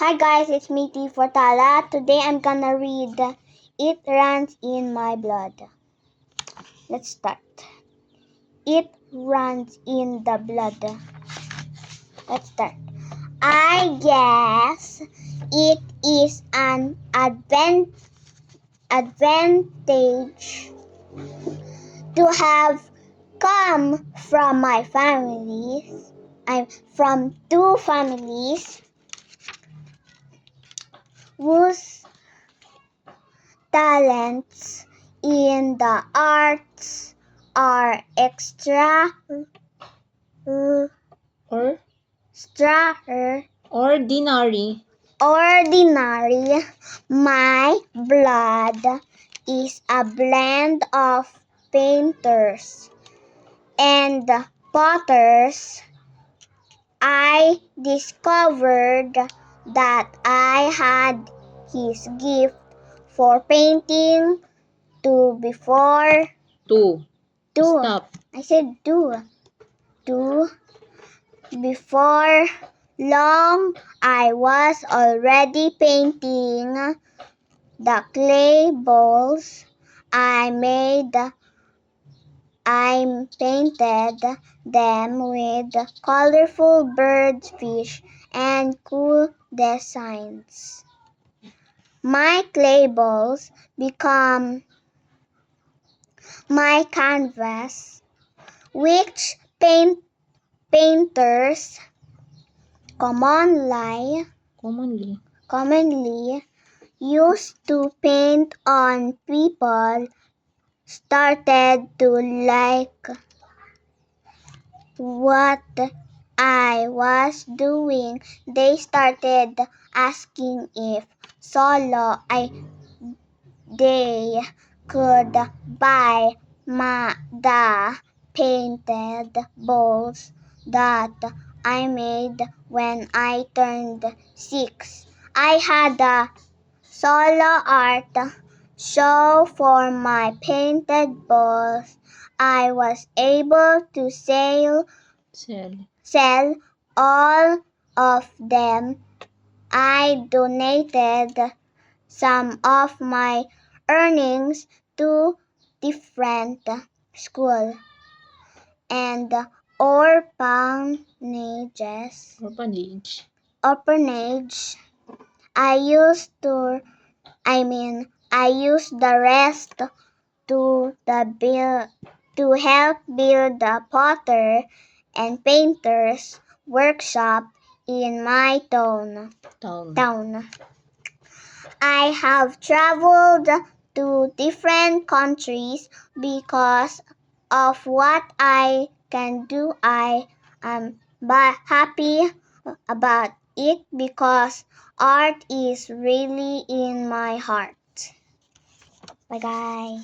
Hi guys, it's me T Fortala. Today I'm gonna read It Runs in My Blood. Let's start. It runs in the blood. Let's start. I guess it is an advantage to have come from my families. I'm from two families whose talents in the arts are Ordinary. ordinary. My blood is a blend of painters and potters. I discovered that I had his gift for painting before. Two. Stop. I said two. Before long, I was already painting the clay balls I made. I painted them with colorful birds, fish, and cool designs. My clay balls become my canvas, which painters commonly used to paint on. People started to like what I was doing. They started asking if they could buy the painted balls that I made when I turned 6. I had a solo art show for my painted balls. I was able to sell all of them. I donated some of my earnings to different schools and orphanages. I used the rest to help build the potter and painters workshop in my town. I have traveled to different countries because of what I can do. I am happy about it because art is really in my heart. Bye guys.